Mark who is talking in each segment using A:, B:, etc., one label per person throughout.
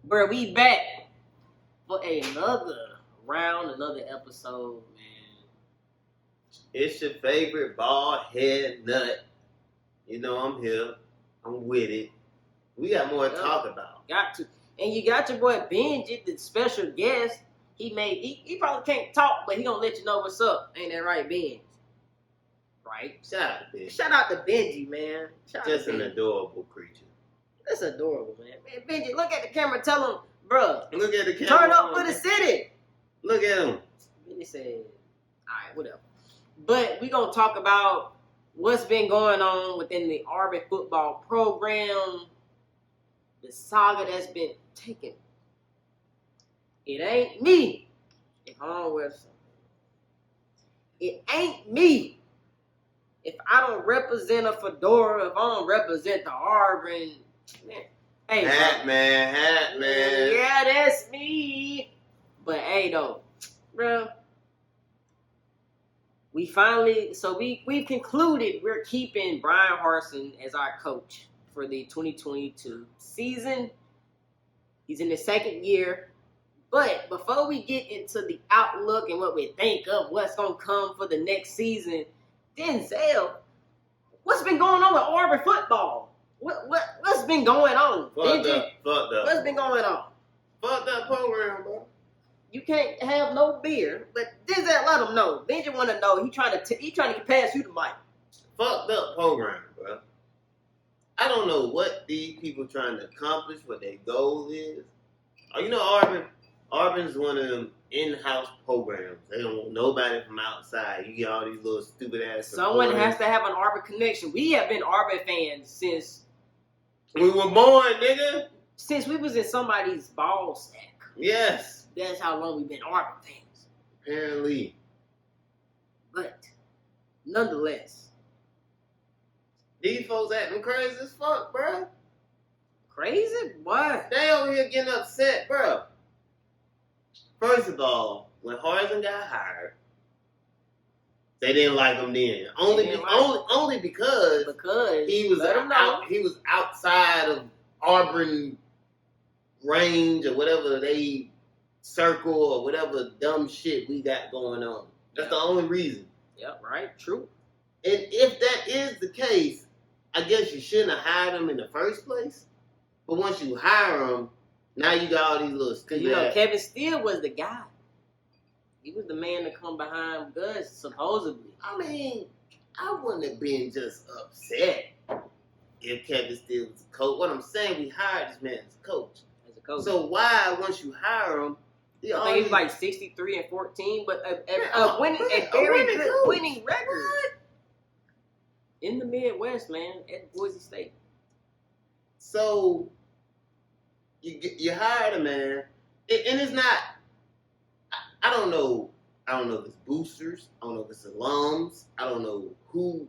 A: Bro, we back for another round, another episode, man.
B: It's your favorite bald head nut. You know I'm here. I'm with it. We got more to talk about.
A: Got to. And you got your boy Benji, the special guest. He probably can't talk, but he gonna let you know what's up. Ain't that right, Benji? Right?
B: Shout out to Benji.
A: Shout out to Benji, man.
B: Just an adorable creature.
A: That's adorable, man. Man, Benji, look at the camera. Tell him, bruh.
B: Look at the camera.
A: Turn up for the city.
B: Look at him.
A: Benji said, all right, whatever. But we gonna talk about what's been going on within the Auburn Football Program. The saga that's been taken. It ain't me if I don't wear something. It ain't me if I don't represent a fedora, if I don't represent the Auburn. Man. Hey,
B: hat man.
A: Yeah, that's me. But hey, though, bro, we've concluded we're keeping Brian Harsin as our coach for the 2022 season. He's in the second year. But before we get into the outlook and what we think of what's going to come for the next season, Denzel, what's been going on with Auburn football? What's been going on?
B: Fucked up.
A: What's been going on?
B: Fucked up program, bro.
A: You can't have no beer, but Denzel, let him know. Benji want to know. He trying to pass you the mic.
B: Fucked up program, bro. I don't know what these people trying to accomplish, what their goal is. You know, Auburn's one of them in-house programs. They don't want nobody from outside. You get all these little stupid ass.
A: Someone has to have an Auburn connection. We have been Auburn fans since
B: we were born, nigga.
A: Since we was in somebody's ball sack.
B: Yes.
A: That's how long we've been Auburn fans.
B: Apparently.
A: But nonetheless,
B: these folks acting crazy as fuck, bro.
A: Crazy? Why?
B: They over here getting upset, bro. First of all, when Harsin got hired, they didn't like him then. Only because he was outside of Auburn range or whatever they circle or whatever dumb shit we got going on. That's the only reason.
A: Yep, right, true.
B: And if that is the case, I guess you shouldn't have hired him in the first place. But once you hire him, now you got all these little stupid.
A: You know, Kevin Steele was the guy. He was the man to come behind Gus, supposedly.
B: I mean, I wouldn't have been just upset if Kevin Steele was a coach. What I'm saying, we hired this man as a coach. So why, once you hire him,
A: I think he's like 63-14, but a very good winning record. What? In the Midwest, man, at Boise State.
B: So you hired a man, and it's not. I don't know. I don't know if it's boosters. I don't know if it's alums. I don't know who,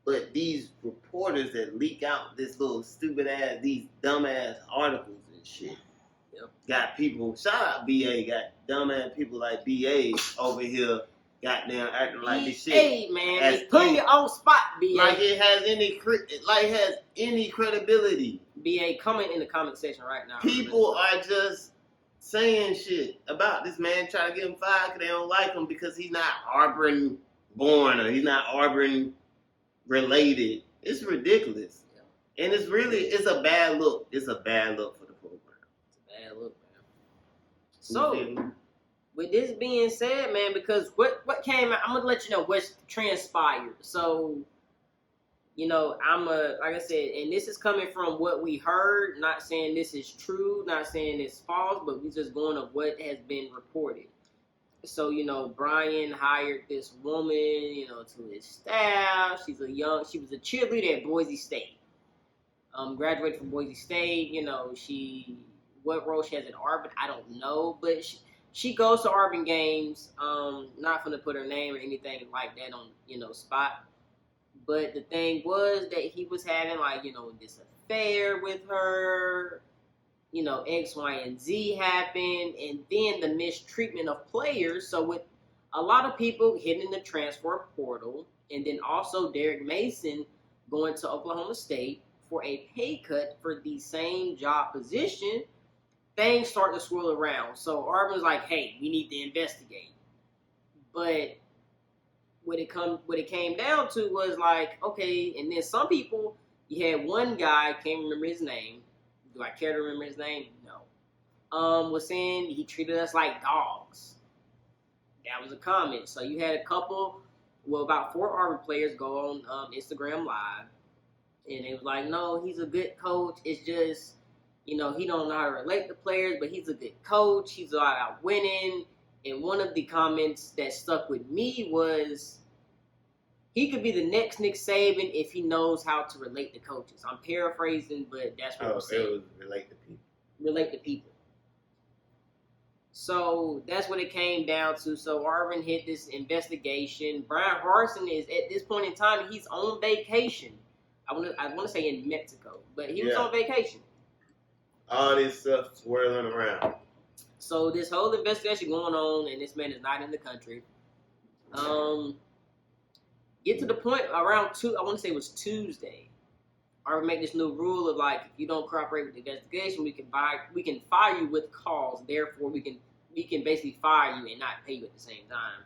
B: but these reporters that leak out this little stupid ass, these dumb ass articles and shit. Yep. Got people. Shout out BA. Got dumb ass people like BA over here. Goddamn acting like this shit.
A: Hey man, it's putting you on spot, BA.
B: Like it has any credibility.
A: BA, comment in the comment section right now.
B: People are just saying shit about this man, trying to get him fired because they don't like him because he's not Auburn born or he's not Auburn related. It's ridiculous. Yeah. And it's a bad look. It's a bad look for the program.
A: It's a bad look, man. So, with this being said, man, because what came out, I'm going to let you know what's transpired. So, you know, like I said, and this is coming from what we heard, not saying this is true, not saying it's false, but we just going of what has been reported. So, you know, Brian hired this woman, you know, to his staff. She was a cheerleader at Boise State. Graduated from Boise State, you know, what role she has in Auburn, I don't know, but she goes to Auburn games, not going to put her name or anything like that on, you know, spot. But the thing was that he was having, like, you know, this affair with her. You know, X, Y, and Z happened. And then the mistreatment of players. So with a lot of people hitting the transfer portal. And then also Derek Mason going to Oklahoma State for a pay cut for the same job position. things start to swirl around. So Auburn's like, hey, we need to investigate. But what it came down to was like, okay, and then some people, you had one guy, can't remember his name. Do I care to remember his name? No. Was saying he treated us like dogs. That was a comment. So you had a couple, about 4 Auburn players go on Instagram Live, and they was like, no, he's a good coach. It's just, he don't know how to relate to players, but he's a good coach. He's all about winning. And one of the comments that stuck with me was, he could be the next Nick Saban if he knows how to relate to coaches. I'm paraphrasing, but that's what I'm saying.
B: It was relate to people.
A: Relate to people. So that's what it came down to. So Auburn hit this investigation. Brian Harsin is, at this point in time, he's on vacation. I want to say in Mexico, but he was on vacation.
B: All this stuff swirling around.
A: So this whole investigation going on, and this man is not in the country. Get to the point around I want to say it was Tuesday. Auburn make this new rule of like, if you don't cooperate with the investigation, we can fire you with cause. Therefore, we can basically fire you and not pay you at the same time.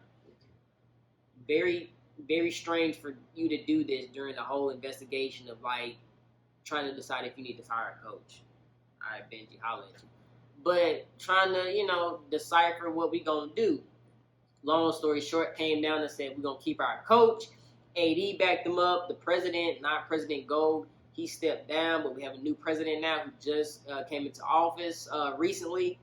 A: Very, very strange for you to do this during the whole investigation of like trying to decide if you need to fire a coach. All right, Benji, holla at you. But trying to, decipher what we gonna do. Long story short, came down and said we're gonna keep our coach. AD backed him up. The president, not President Gold, he stepped down, but we have a new president now who just came into office recently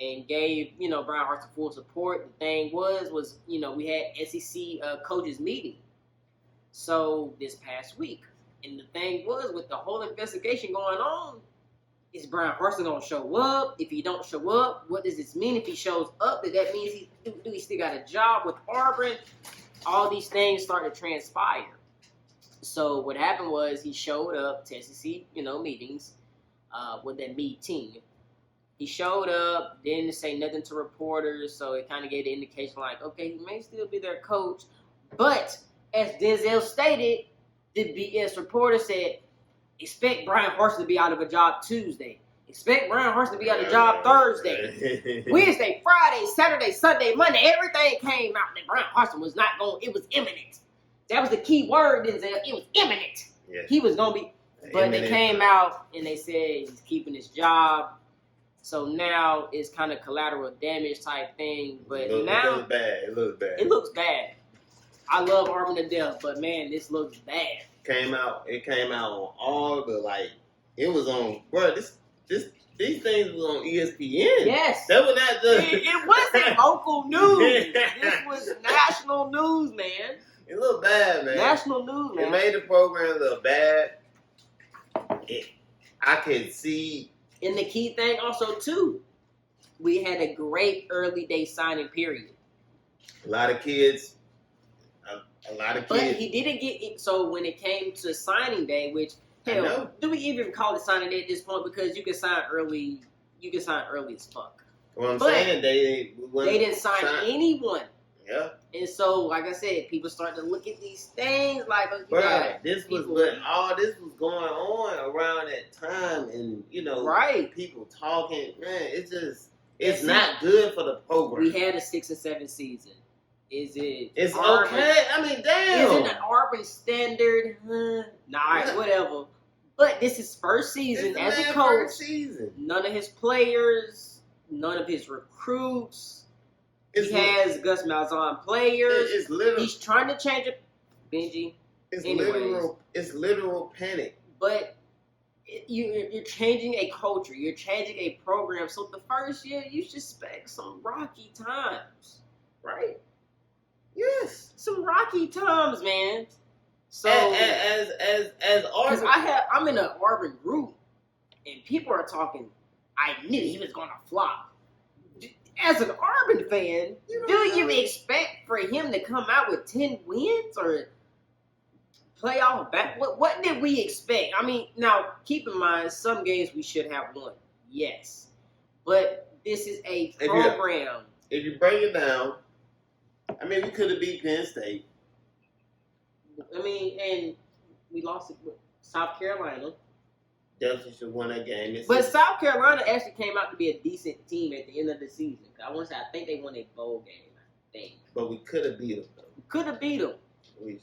A: and gave, Brian Harsin full support. The thing was, we had SEC coaches meeting. So this past week. And the thing was, with the whole investigation going on, is Brian Harsin going to show up? If he don't show up, what does this mean? If he shows up, that means he still got a job with Auburn? All these things started to transpire. So what happened was he showed up to SEC, meetings with that meeting. He showed up, didn't say nothing to reporters, so it kind of gave the indication like, okay, he may still be their coach. But as Denzel stated, the BS reporter said, expect Brian Harsin to be out of a job Tuesday. Expect Brian Harsin to be out of a job Thursday. Wednesday, Friday, Saturday, Sunday, Monday, everything came out that Brian Harsin was not going. It was imminent. That was the key word, Denzel. It was imminent. Yes. He was going to be. But they came out and they said he's keeping his job. So now it's kind of collateral damage type thing. But now.
B: It looks bad.
A: It looks bad. I love Auburn to death, but man, this looks bad.
B: It came out on all the it was on, bro, these things was on ESPN.
A: Yes.
B: That was not just
A: it wasn't local news. This was national news, man.
B: It looked bad, man.
A: National news, man.
B: It made the program look bad. I could see.
A: And the key thing also too, we had a great early day signing period.
B: A lot of kids.
A: But he didn't get it. So when it came to signing day, which hell, do we even call it signing day at this point? Because you can sign early. You can sign early as fuck.
B: Well, I'm saying they
A: didn't sign anyone.
B: Yeah.
A: And so, like I said, people start to look at these things like,
B: all this was going on around that time, and
A: right,
B: people talking. Man, it's not good for the program.
A: We had a 6 and 7 season. Is it?
B: It's
A: Auburn?
B: Okay. I mean, damn.
A: Is it an Auburn standard? Nah, whatever. But this is first season as a coach.
B: First season.
A: None of his players, none of his recruits. He has Gus Malzahn players. He's trying to change it. Benji.
B: It's literal panic.
A: But you're changing a culture. You're changing a program. So the first year, you should expect some rocky times, right?
B: Yes,
A: some rocky times, man. So
B: as Auburn,
A: I'm in an Auburn group, and people are talking. I knew he was gonna flop. As an Auburn fan, do you expect for him to come out with 10 wins or playoff back? What did we expect? I mean, now keep in mind, some games we should have won, yes, but this is a program.
B: If you break it down. I mean, we could have beat Penn State.
A: I mean, and we lost it with South Carolina.
B: definitely should have won that game.
A: But South Carolina actually came out to be a decent team at the end of the season. I think they won a bowl game. I think.
B: But we could have beat them. Though.
A: We could have beat them.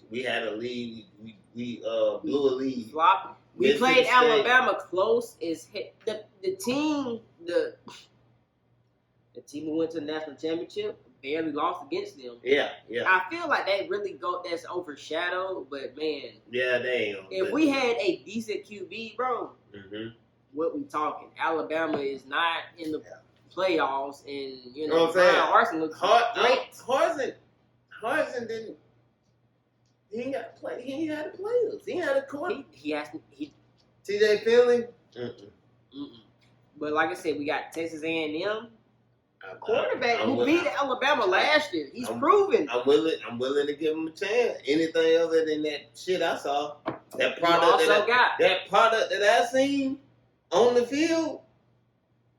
B: We had a lead. We blew a lead.
A: Flopped. We played Alabama close. The team who went to the national championship barely lost against them.
B: Yeah.
A: I feel like that's overshadowed, but man.
B: Yeah, they ain't.
A: If we had a decent QB, bro, what we talking? Alabama is not in the playoffs, and you know, Harsin looks great.
B: Harsin didn't. He ain't got to play. He ain't had to play us. He ain't had a quarter. TJ Finley.
A: But like I said, we got Texas A&M. Quarterback who beat Alabama last year. He's proven.
B: I'm willing to give him a chance. Anything other than that shit I saw, that product that I seen on the field,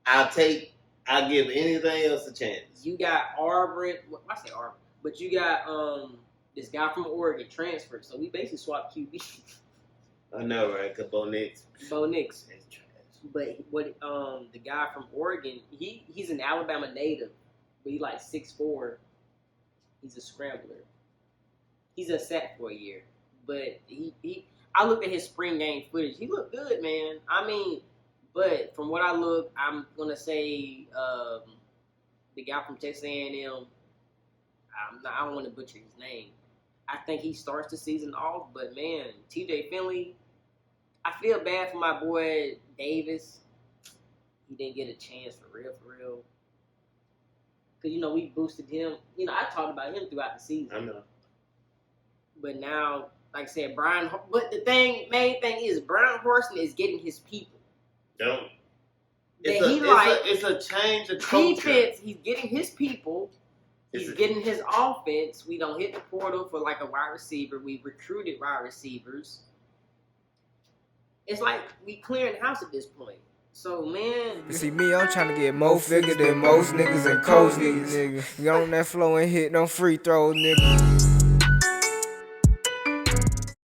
B: I'll give anything else a chance.
A: You got Auburn. I say Auburn, but you got this guy from Oregon transferred. So we basically swapped QB.
B: I know, right? Cause Bo Nix.
A: But the guy from Oregon, he's an Alabama native, but he's like 6'4". He's a scrambler. He's a sack for a year, but I looked at his spring game footage. He looked good, man. I mean, but from what I'm gonna say the guy from Texas A&M. I don't want to butcher his name. I think he starts the season off, but man, TJ Finley. I feel bad for my boy Davis. He didn't get a chance for real. Because, you know, we boosted him. You know, I talked about him throughout the season.
B: I know.
A: But now, like I said, but the main thing is Brian Horston is getting his people.
B: It's a change of culture.
A: Defense, he's getting his people. He's getting his offense. We don't hit the portal for like a wide receiver. We recruited wide receivers. It's like we clearing house at this point. So, man.
C: You see me, I'm trying to get more figure than most niggas and coach niggas. You on that flow and hit no free throws, nigga.